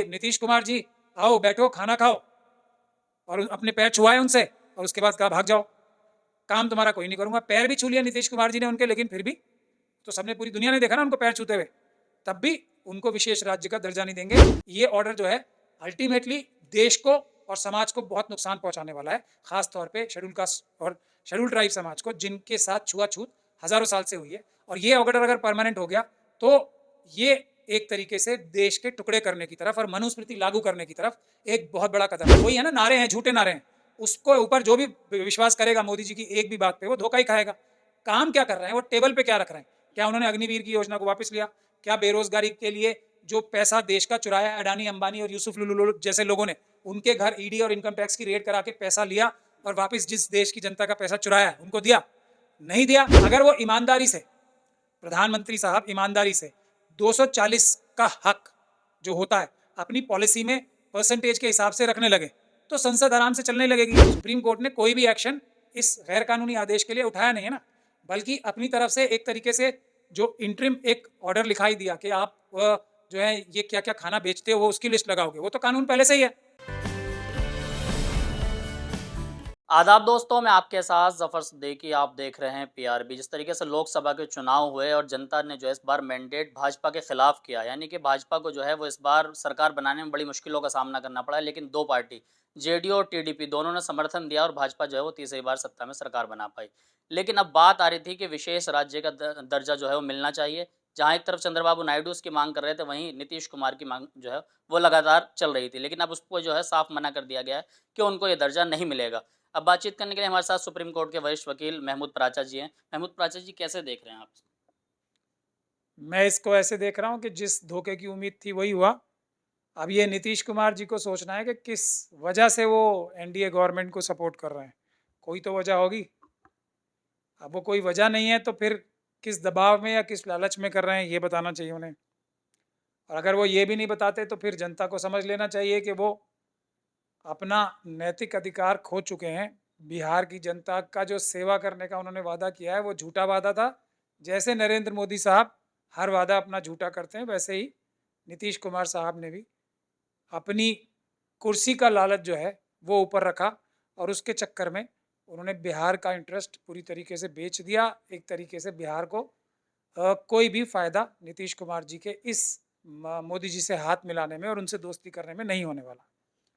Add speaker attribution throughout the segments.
Speaker 1: नीतीश कुमार जी आओ बैठो खाना खाओ, और अपने पैर छुआए उनसे, और उसके बाद कहा भाग जाओ, काम तुम्हारा कोई नहीं करूंगा। पैर भी छू लिया नीतीश कुमार जी ने उनके, लेकिन फिर भी तो सबने, पूरी दुनिया ने देखा ना उनको पैर छूते हुए, तब भी उनको विशेष राज्य का दर्जा नहीं देंगे। ये ऑर्डर जो है अल्टीमेटली देश को और समाज को बहुत नुकसान पहुंचाने वाला है, खास तौर पे शेड्यूल कास्ट और शेड्यूल ट्राइब समाज को, जिनके साथ छुआछूत हजारों साल से हुई है। और ये ऑर्डर अगर परमानेंट हो गया तो ये एक तरीके से देश के टुकड़े करने की तरफ और मनुस्मृति लागू करने की तरफ एक बहुत बड़ा कदम है। वही है ना, नारे हैं, झूठे नारे हैं, उसको ऊपर जो भी विश्वास करेगा मोदी जी की एक भी बात पे, वो धोखा ही खाएगा। काम क्या कर रहे हैं वो, टेबल पे क्या रख रहे हैं? क्या उन्होंने अग्निवीर की योजना को वापस लिया? क्या बेरोजगारी के लिए जो पैसा देश का चुराया अडानी अंबानी और यूसुफ लुलु जैसे लोगों ने, उनके घर ईडी और इनकम टैक्स की रेड करा के पैसा लिया और वापस जिस देश की जनता का पैसा चुराया है उनको दिया? नहीं दिया। अगर वो ईमानदारी से, प्रधानमंत्री साहब ईमानदारी से 240 का हक जो होता है अपनी पॉलिसी में परसेंटेज के हिसाब से रखने लगे तो संसद आराम से चलने लगेगी। सुप्रीम कोर्ट ने कोई भी एक्शन इस गैर कानूनी आदेश के लिए उठाया नहीं है ना, बल्कि अपनी तरफ से एक तरीके से जो इंटरिम एक ऑर्डर लिखाई दिया कि आप जो है ये क्या क्या खाना बेचते हो वो उसकी लिस्ट लगाओगे, वो तो कानून पहले से ही है।
Speaker 2: आदाब दोस्तों, मैं आपके साथ जफर सिद्दीकी। आप देख रहे हैं पीआरबी। जिस तरीके से लोकसभा के चुनाव हुए और जनता ने जो है इस बार मैंडेट भाजपा के खिलाफ किया, यानी कि भाजपा को जो है वो इस बार सरकार बनाने में बड़ी मुश्किलों का सामना करना पड़ा है, लेकिन दो पार्टी जेडीयू और टीडीपी दोनों ने समर्थन दिया और भाजपा जो है वो तीसरी बार सत्ता में सरकार बना पाई। लेकिन अब बात आ रही थी कि विशेष राज्य का दर्जा जो है वो मिलना चाहिए। जहाँ एक तरफ चंद्रबाबू नायडू उसकी मांग कर रहे थे, वहीं नीतीश कुमार की मांग जो है वो लगातार चल रही थी, लेकिन अब उसको जो है साफ मना कर दिया गया है कि उनको ये दर्जा नहीं मिलेगा। अब बातचीत करने के लिए हमारे साथ सुप्रीम कोर्ट के वरिष्ठ वकील महमूद प्राचा जी हैं। महमूद प्राचा जी, कैसे देख रहे हैं आप?
Speaker 1: मैं इसको ऐसे देख रहा हूँ कि जिस धोखे की उम्मीद थी वही हुआ। अब ये नीतीश कुमार जी को सोचना है कि किस वजह से वो एनडीए गवर्नमेंट को सपोर्ट कर रहे हैं। कोई तो वजह होगी। अब वो कोई वजह नहीं है तो फिर किस दबाव में या किस लालच में कर रहे हैं ये बताना चाहिए उन्हें। और अगर वो ये भी नहीं बताते तो फिर जनता को समझ लेना चाहिए कि वो अपना नैतिक अधिकार खो चुके हैं। बिहार की जनता का जो सेवा करने का उन्होंने वादा किया है वो झूठा वादा था। जैसे नरेंद्र मोदी साहब हर वादा अपना झूठा करते हैं, वैसे ही नीतीश कुमार साहब ने भी अपनी कुर्सी का लालच जो है वो ऊपर रखा और उसके चक्कर में उन्होंने बिहार का इंटरेस्ट पूरी तरीके से बेच दिया। एक तरीके से बिहार को कोई भी फायदा नीतीश कुमार जी के इस मोदी जी से हाथ मिलाने में और उनसे दोस्ती करने में नहीं होने वाला।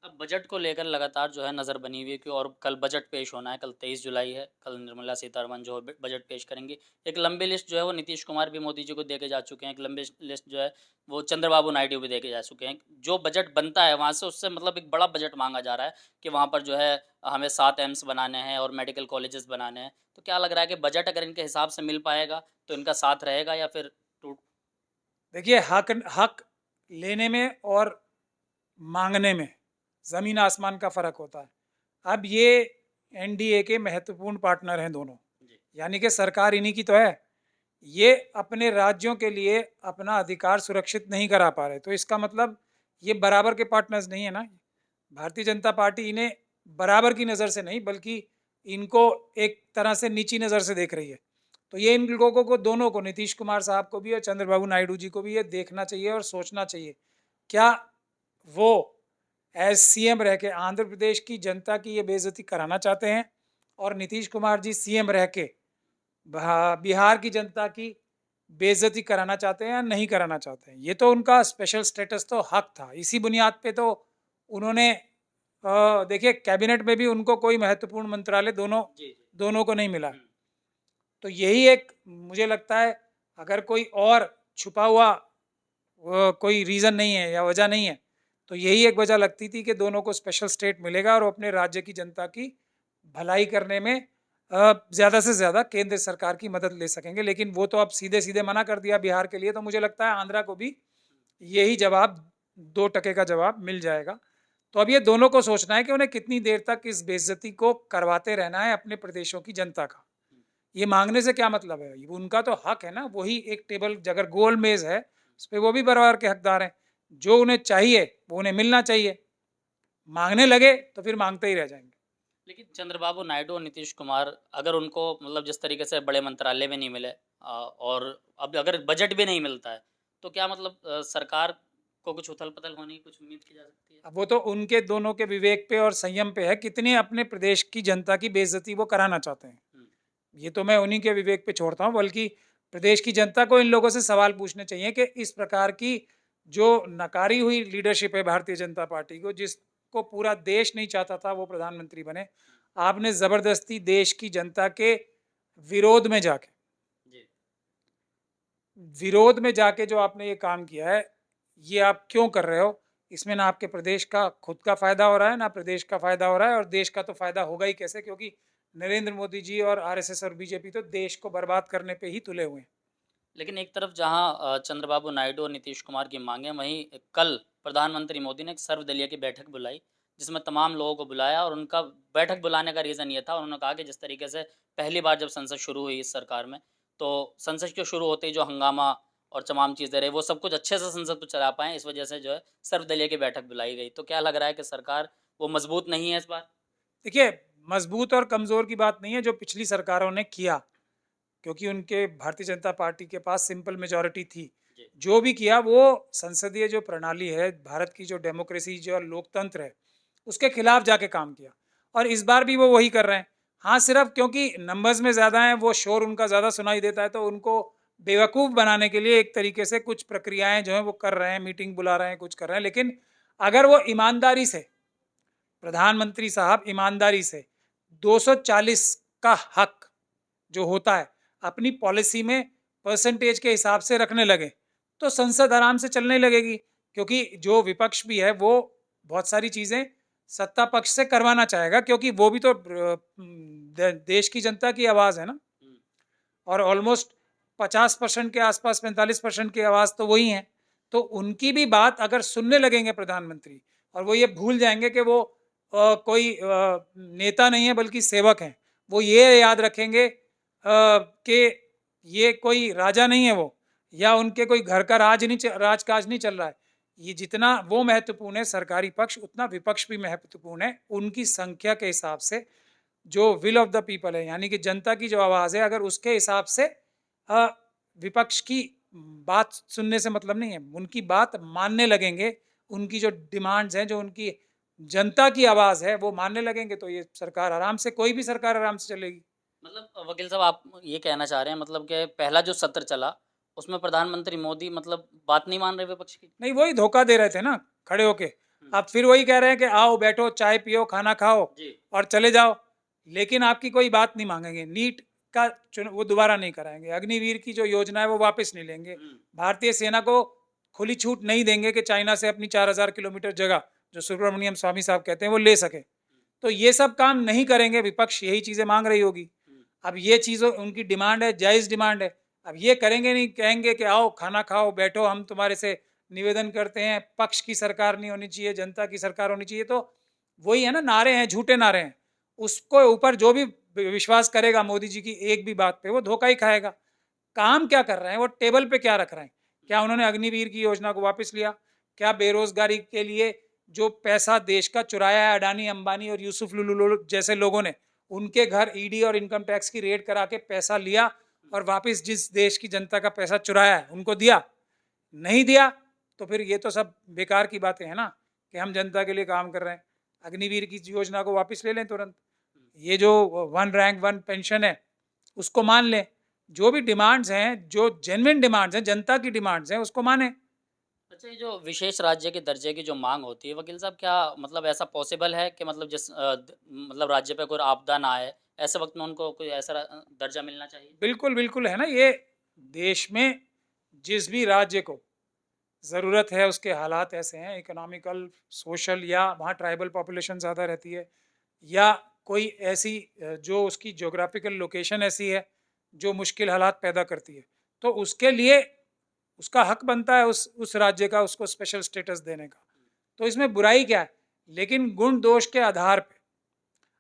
Speaker 2: अब बजट को लेकर लगातार जो है नज़र बनी हुई है कि और कल बजट पेश होना है। कल 23 जुलाई है। कल निर्मला सीतारमन जो है बजट पेश करेंगी। एक लंबी लिस्ट जो है वो नीतीश कुमार भी मोदी जी को दे के जा चुके हैं। एक लंबी लिस्ट जो है वो चंद्रबाबू नायडू भी दे के जा चुके हैं। जो बजट बनता है वहाँ से, उससे मतलब एक बड़ा बजट मांगा जा रहा है कि वहाँ पर जो है हमें 7 एम्स बनाने हैं और मेडिकल कॉलेजेस बनाने हैं। तो क्या लग रहा है कि बजट अगर इनके हिसाब से मिल पाएगा तो इनका साथ रहेगा या फिर टूट?
Speaker 1: देखिए, हक हक लेने में और मांगने में ज़मीन आसमान का फ़र्क होता है। अब ये एनडीए के महत्वपूर्ण पार्टनर हैं दोनों,
Speaker 2: जी।
Speaker 1: यानी कि सरकार इन्हीं की तो है। ये अपने राज्यों के लिए अपना अधिकार सुरक्षित नहीं करा पा रहे, तो इसका मतलब ये बराबर के पार्टनर्स नहीं है ना। भारतीय जनता पार्टी इन्हें बराबर की नज़र से नहीं, बल्कि इनको एक तरह से नीची नज़र से देख रही है। तो ये इन लोगों को, दोनों को, नीतीश कुमार साहब को भी और चंद्रबाबू नायडू जी को भी ये देखना चाहिए और सोचना चाहिए, क्या वो एज सीएम रह के आंध्र प्रदेश की जनता की ये बेइज्जती कराना चाहते हैं, और नीतीश कुमार जी सीएम रह के बिहार की जनता की बेइज्जती कराना चाहते हैं या नहीं कराना चाहते हैं। ये तो उनका स्पेशल स्टेटस तो हक था, इसी बुनियाद पे तो उन्होंने देखिए कैबिनेट में भी उनको कोई महत्वपूर्ण मंत्रालय
Speaker 2: जी, जी।
Speaker 1: दोनों को नहीं मिला। तो यही एक मुझे लगता है, अगर कोई और छुपा हुआ कोई रीज़न नहीं है या वजह नहीं है, तो यही एक वजह लगती थी कि दोनों को स्पेशल स्टेट मिलेगा और अपने राज्य की जनता की भलाई करने में ज़्यादा से ज़्यादा केंद्र सरकार की मदद ले सकेंगे। लेकिन वो तो अब सीधे सीधे मना कर दिया बिहार के लिए, तो मुझे लगता है आंध्रा को भी यही जवाब, 2 टके का जवाब मिल जाएगा। तो अब ये दोनों को सोचना है कि उन्हें कितनी देर तक इस बेइज्जती को करवाते रहना है अपने प्रदेशों की जनता का। ये मांगने से क्या मतलब है, उनका तो हक है ना। वही एक टेबल, अगर गोल मेज है उस पर वो भी बराबर के हकदार हैं। जो उन्हें चाहिए वो उन्हें मिलना चाहिए। मांगने लगे तो फिर मांगते ही रह जाएंगे।
Speaker 2: लेकिन चंद्रबाबू नायडू और नीतीश कुमार, अगर उनको मतलब जिस तरीके से बड़े मंत्रालय भी नहीं मिले और अब अगर बजट भी नहीं मिलता है, तो क्या मतलब सरकार को कुछ उथल-पुथल होने की कुछ उम्मीद की जा सकती है?
Speaker 1: अब वो तो उनके दोनों के विवेक पे और संयम पे है, कितनी अपने प्रदेश की जनता की बेइज्जती वो कराना चाहते हैं।
Speaker 2: हुँ,
Speaker 1: ये तो मैं उन्हीं के विवेक पे छोड़ता हूँ, बल्कि प्रदेश की जनता को इन लोगों से सवाल पूछने चाहिए कि इस प्रकार की जो नकारी हुई लीडरशिप है भारतीय जनता पार्टी को, जिसको पूरा देश नहीं चाहता था वो प्रधानमंत्री बने, आपने ज़बरदस्ती देश की जनता के विरोध में जाके
Speaker 2: जी।
Speaker 1: विरोध में जाके जो आपने ये काम किया है, ये आप क्यों कर रहे हो? इसमें ना आपके प्रदेश का खुद का फ़ायदा हो रहा है, ना प्रदेश का फ़ायदा हो रहा है, और देश का तो फ़ायदा होगा ही कैसे, क्योंकि नरेंद्र मोदी जी और आरएसएस और बीजेपी तो देश को बर्बाद करने पे ही तुले हुए हैं।
Speaker 2: लेकिन एक तरफ जहाँ चंद्रबाबू नायडू और नीतीश कुमार की मांगे, वहीं कल प्रधानमंत्री मोदी ने एक सर्वदलीय की बैठक बुलाई, जिसमें तमाम लोगों को बुलाया और उनका बैठक बुलाने का रीज़न ये था, उन्होंने कहा कि जिस तरीके से पहली बार जब संसद शुरू हुई इस सरकार में, तो संसद के शुरू होते ही जो हंगामा और तमाम चीज़ें रही, वो सब कुछ अच्छे से संसद को चला पाएँ, इस वजह से जो है सर्वदलीय की बैठक बुलाई गई। तो क्या लग रहा है कि सरकार वो मजबूत नहीं है इस बार?
Speaker 1: देखिए, मजबूत और कमज़ोर की बात नहीं है, जो पिछली सरकारों ने किया, क्योंकि उनके भारतीय जनता पार्टी के पास सिंपल मेजॉरिटी थी।
Speaker 2: जी।
Speaker 1: जो भी किया वो संसदीय जो प्रणाली है, भारत की जो डेमोक्रेसी जो लोकतंत्र है, उसके खिलाफ जाके काम किया, और इस बार भी वो वही कर रहे हैं। हाँ, सिर्फ क्योंकि नंबर्स में ज़्यादा हैं, वो शोर उनका ज़्यादा सुनाई देता है, तो उनको बेवकूफ़ बनाने के लिए एक तरीके से कुछ प्रक्रियाएँ जो हैं वो कर रहे हैं, मीटिंग बुला रहे हैं, कुछ कर रहे हैं। लेकिन अगर वो ईमानदारी से, प्रधानमंत्री साहब ईमानदारी से 240 का हक जो होता है अपनी पॉलिसी में परसेंटेज के हिसाब से रखने लगे, तो संसद आराम से चलने लगेगी, क्योंकि जो विपक्ष भी है वो बहुत सारी चीजें सत्ता पक्ष से करवाना चाहेगा, क्योंकि वो भी तो देश की जनता की आवाज है ना।
Speaker 2: हुँ,
Speaker 1: और ऑलमोस्ट 50% के आसपास, 45% की आवाज़ तो वही है। तो उनकी भी बात अगर सुनने लगेंगे प्रधानमंत्री, और वो ये भूल जाएंगे कि वो कोई नेता नहीं है बल्कि सेवक हैं, वो ये याद रखेंगे कि ये कोई राजा नहीं है वो, या उनके कोई घर का राजकाज नहीं चल रहा है। ये जितना वो महत्वपूर्ण है सरकारी पक्ष, उतना विपक्ष भी महत्वपूर्ण है। उनकी संख्या के हिसाब से जो विल ऑफ द पीपल है, यानी कि जनता की जो आवाज़ है, अगर उसके हिसाब से अ, विपक्ष की बात सुनने से मतलब नहीं है, उनकी बात मानने लगेंगे, उनकी जो डिमांड्स हैं, जो उनकी जनता की आवाज़ है वो मानने लगेंगे, तो ये सरकार आराम से, कोई भी सरकार आराम से चलेगी।
Speaker 2: मतलब वकील साहब आप ये कहना चाह रहे हैं मतलब कि पहला जो सत्र चला, उसमें प्रधानमंत्री मोदी मतलब बात नहीं मान रहे विपक्ष की?
Speaker 1: नहीं, वही धोखा दे रहे थे ना खड़े होके।
Speaker 2: हुँ,
Speaker 1: अब फिर वही कह रहे हैं कि आओ बैठो, चाय पियो, खाना खाओ
Speaker 2: जी।
Speaker 1: और चले जाओ, लेकिन आपकी कोई बात नहीं मांगेंगे। नीट का वो दोबारा नहीं कराएंगे, अग्निवीर की जो योजना है वो वापस नहीं लेंगे,
Speaker 2: हुँ,
Speaker 1: भारतीय सेना को खुली छूट नहीं देंगे कि चाइना से अपनी 4000 किलोमीटर जगह, जो सुब्रमण्यम स्वामी साहब कहते हैं, वो ले सके। तो ये सब काम नहीं करेंगे, विपक्ष यही चीजें मांग रही होगी।
Speaker 2: हुँ,
Speaker 1: अब ये चीज़ों उनकी डिमांड है, जायज़ डिमांड है। अब ये करेंगे नहीं, कहेंगे कि आओ खाना खाओ, बैठो, हम तुम्हारे से निवेदन करते हैं, पक्ष की सरकार नहीं होनी चाहिए, जनता की सरकार होनी चाहिए। तो वही है ना, नारे हैं, झूठे नारे हैं। उसको ऊपर जो भी विश्वास करेगा मोदी जी की एक भी बात पे, वो धोखा ही खाएगा। काम क्या कर रहे हैं, वो टेबल पे क्या रख रहे हैं? क्या उन्होंने अग्निवीर की योजना को वापस लिया? क्या बेरोजगारी के लिए जो पैसा देश का चुराया है अडानी, अंबानी और यूसुफ लुलु जैसे लोगों ने, उनके घर ईडी और इनकम टैक्स की रेड करा के पैसा लिया और वापस जिस देश की जनता का पैसा चुराया है उनको दिया? नहीं दिया। तो फिर ये तो सब बेकार की बातें हैं ना, कि हम जनता के लिए काम कर रहे हैं। अग्निवीर की योजना को वापस ले लें तुरंत। ये जो वन रैंक वन पेंशन है उसको मान लें। जो भी डिमांड्स हैं, जो जेन्युइन डिमांड्स हैं, जनता की डिमांड्स हैं, उसको माने।
Speaker 2: अच्छा ये जो विशेष राज्य के दर्जे की जो माँग होती है, वकील साहब क्या मतलब ऐसा पॉसिबल है कि मतलब मतलब राज्य पे कोई आपदा ना आए, ऐसे वक़्त में उनको कोई ऐसा दर्जा मिलना चाहिए?
Speaker 1: बिल्कुल, बिल्कुल है ना, ये देश में जिस भी राज्य को ज़रूरत है, उसके हालात ऐसे हैं, इकोनॉमिकल, सोशल, या वहाँ ट्राइबल पॉपुलेशन ज़्यादा रहती है, या कोई ऐसी जो उसकी ज्योग्राफिकल लोकेशन ऐसी है जो मुश्किल हालात पैदा करती है, तो उसके लिए उसका हक बनता है उस राज्य का उसको स्पेशल स्टेटस देने का। तो इसमें बुराई क्या है? लेकिन गुण दोष के आधार पे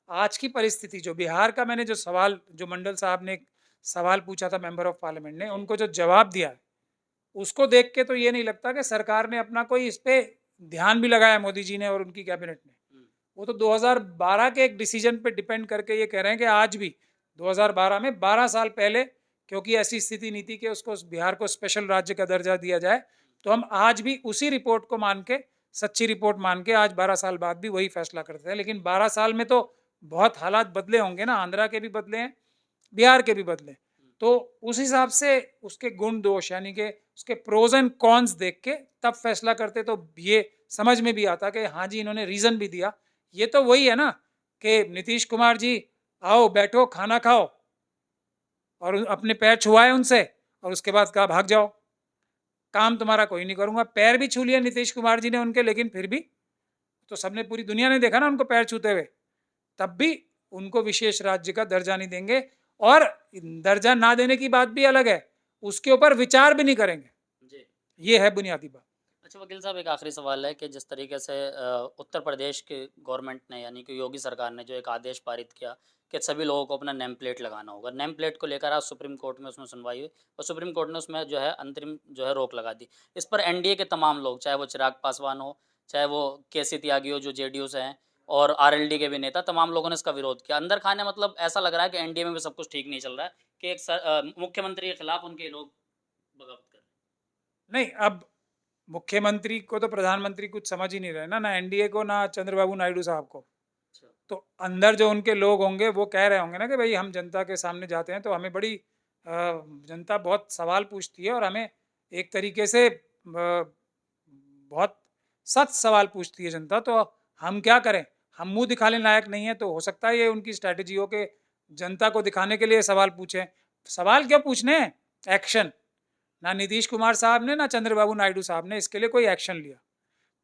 Speaker 1: आज की परिस्थिति, जो बिहार का मैंने जो सवाल, जो मंडल साहब ने एक सवाल पूछा था मेंबर ऑफ पार्लियामेंट ने,
Speaker 2: जी।
Speaker 1: उनको जो जवाब दिया है, उसको देख के तो ये नहीं लगता कि सरकार ने अपना कोई इस पे ध्यान भी लगाया, मोदी जी ने और उनकी कैबिनेट ने।
Speaker 2: हुँ,
Speaker 1: वो तो 2012 के एक डिसीजन पे डिपेंड करके ये कह रहे हैं कि आज भी 2012 में, 12 साल पहले, क्योंकि ऐसी स्थिति नहीं थी कि उसको बिहार को स्पेशल राज्य का दर्जा दिया जाए, तो हम आज भी उसी रिपोर्ट को मान के, सच्ची रिपोर्ट मान के आज 12 साल बाद भी वही फैसला करते हैं। लेकिन 12 साल में तो बहुत हालात बदले होंगे ना, आंध्रा के भी बदले हैं, बिहार के भी बदले। तो उस हिसाब से उसके गुण दोष यानी कि उसके प्रोज एंड कॉन्स देख के तब फैसला करते, तो ये समझ में भी आता कि हाँ जी इन्होंने रीजन भी दिया। ये तो वही है ना कि नीतीश कुमार जी आओ बैठो खाना खाओ और अपने पैर छुआए उनसे और उसके बाद कहा भाग जाओ, काम तुम्हारा कोई नहीं करूंगा। पैर भी छू लिया नीतीश कुमार जी ने उनके, लेकिन फिर भी तो सबने, पूरी दुनिया ने देखा ना उनको पैर छूते हुए, तब भी उनको विशेष राज्य का दर्जा नहीं देंगे। और दर्जा ना देने की बात भी अलग है, उसके ऊपर विचार भी नहीं करेंगे।
Speaker 2: जी।
Speaker 1: ये है बुनियादी बात।
Speaker 2: अच्छा वकील साहब, एक आखिरी सवाल है कि जिस तरीके से उत्तर प्रदेश के गवर्नमेंट ने यानी कि योगी सरकार ने जो एक आदेश पारित किया कि सभी लोगों को अपना नेम प्लेट लगाना होगा, नेम प्लेट को लेकर आज सुप्रीम कोर्ट में उसमें सुनवाई हुई और सुप्रीम कोर्ट ने उसमें जो है अंतरिम जो है रोक लगा दी। इस पर एनडीए के तमाम लोग, चाहे वो चिराग पासवान हो, चाहे वो केसी त्यागी हो जो जेडीयू से हैं, और आरएलडी के भी नेता, तमाम लोगों ने इसका विरोध किया। अंदर खाने मतलब ऐसा लग रहा है कि एनडीए में भी सब कुछ ठीक नहीं चल रहा है कि एक मुख्यमंत्री के खिलाफ उनके लोग बगावत कर रहे
Speaker 1: नहीं, अब मुख्यमंत्री को तो प्रधानमंत्री कुछ समझ ही नहीं रहे ना एनडीए को, ना चंद्रबाबू नायडू साहब को।
Speaker 2: हैं।
Speaker 1: तो अंदर जो उनके लोग होंगे वो कह रहे होंगे ना कि भाई हम जनता के सामने जाते हैं तो हमें बड़ी जनता बहुत सवाल पूछती है और हमें एक तरीके से बहुत सख्त सवाल पूछती है जनता, तो हम क्या करें, हम मुंह दिखाने लायक नहीं है। तो हो सकता है ये उनकी स्ट्रैटेजी हो कि जनता को दिखाने के लिए सवाल पूछें। सवाल क्यों पूछने हैं, एक्शन। ना नीतीश कुमार साहब ने ना चंद्रबाबू नायडू साहब ने इसके लिए कोई एक्शन लिया।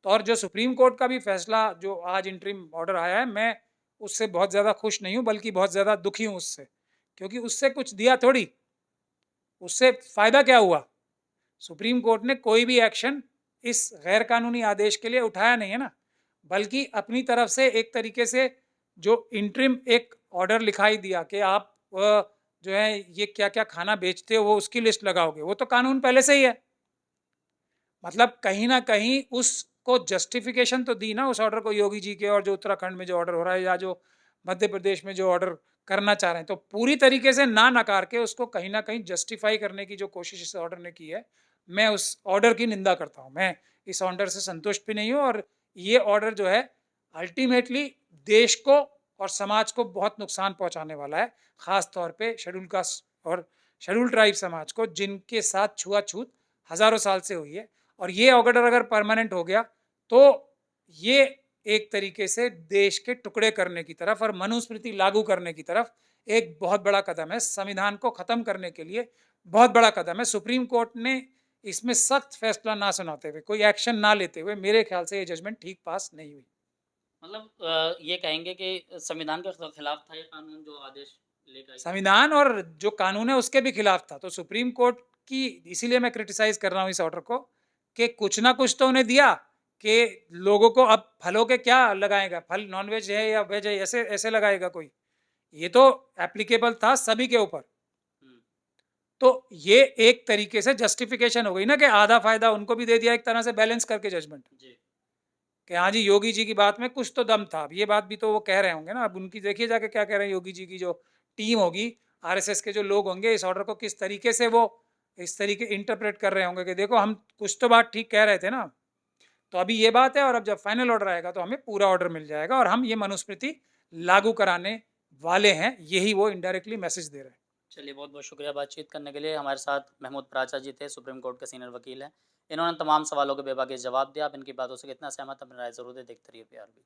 Speaker 1: तो और जो सुप्रीम कोर्ट का भी फैसला जो आज इंटरिम ऑर्डर आया है, मैं उससे बहुत ज़्यादा खुश नहीं हूँ, बल्कि बहुत ज़्यादा दुखी हूँ उससे। क्योंकि उससे कुछ दिया थोड़ी, उससे फ़ायदा क्या हुआ। सुप्रीम कोर्ट ने कोई भी एक्शन इस गैर कानूनी आदेश के लिए उठाया नहीं है ना, बल्कि अपनी तरफ से एक तरीके से जो इंटरिम एक ऑर्डर लिखाई दिया कि आप जो है ये क्या क्या खाना बेचते हो वो उसकी लिस्ट लगाओगे, वो तो कानून पहले से ही है। मतलब कहीं ना कहीं उसको जस्टिफिकेशन तो दी ना उस ऑर्डर को योगी जी के, और जो उत्तराखंड में जो ऑर्डर हो रहा है या जो मध्य प्रदेश में जो ऑर्डर करना चाह रहे हैं, तो पूरी तरीके से ना नकार के उसको कहीं ना कहीं जस्टिफाई करने की जो कोशिश इस ऑर्डर ने की है, मैं उस ऑर्डर की निंदा करता हूँ। मैं इस ऑर्डर से संतुष्ट भी नहीं हूँ, और ये ऑर्डर जो है अल्टीमेटली देश को और समाज को बहुत नुकसान पहुंचाने वाला है, खास तौर पे शेड्यूल कास्ट और शेड्यूल ट्राइब समाज को, जिनके साथ छुआछूत हजारों साल से हुई है। और ये ऑर्डर अगर परमानेंट हो गया तो ये एक तरीके से देश के टुकड़े करने की तरफ और मनुस्मृति लागू करने की तरफ एक बहुत बड़ा कदम है। संविधान को खत्म करने के लिए बहुत बड़ा कदम है। सुप्रीम कोर्ट ने इसमें सख्त फैसला ना सुनाते हुए, कोई एक्शन ना लेते हुए, मेरे ख्याल से ये जजमेंट ठीक पास नहीं हुई।
Speaker 2: मतलब ये कहेंगे कि संविधान के खिलाफ था ये कानून जो आदेश लेकर आई?
Speaker 1: संविधान और जो कानून है उसके भी खिलाफ था। तो सुप्रीम कोर्ट की, इसीलिए मैं क्रिटिसाइज कर रहा हूँ इस ऑर्डर को, कि कुछ ना कुछ तो उन्हें दिया कि लोगों को अब फलों के क्या लगाएगा, फल नॉन वेज है या वेज है, ऐसे ऐसे लगाएगा कोई। ये तो एप्लीकेबल था सभी के ऊपर। तो ये एक तरीके से जस्टिफिकेशन हो गई ना कि आधा फायदा उनको भी दे दिया, एक तरह से बैलेंस करके जजमेंट, कि हाँ जी योगी जी की बात में कुछ तो दम था। अब ये बात भी तो वो कह रहे होंगे ना, अब उनकी देखिए जाके क्या कह रहे हैं योगी जी की जो टीम होगी, आरएसएस के जो लोग होंगे, इस ऑर्डर को किस तरीके से वो इस तरीके इंटरप्रेट कर रहे होंगे कि देखो हम कुछ तो बात ठीक कह रहे थे ना। तो अभी ये बात है, और अब जब फाइनल ऑर्डर आएगा तो हमें पूरा ऑर्डर मिल जाएगा और हम ये मनुस्मृति लागू कराने वाले हैं, यही वो इनडायरेक्टली मैसेज दे रहे हैं।
Speaker 2: चलिए, बहुत बहुत शुक्रिया बातचीत करने के लिए। हमारे साथ महमूद प्राचा जी थे, सुप्रीम कोर्ट के सीनियर वकील हैं। इन्होंने तमाम सवालों के बेबाकी जवाब दिया। आप इनकी बातों से कितना सहमत, अपनी राय ज़रूर दें। देखते रहिए PRB।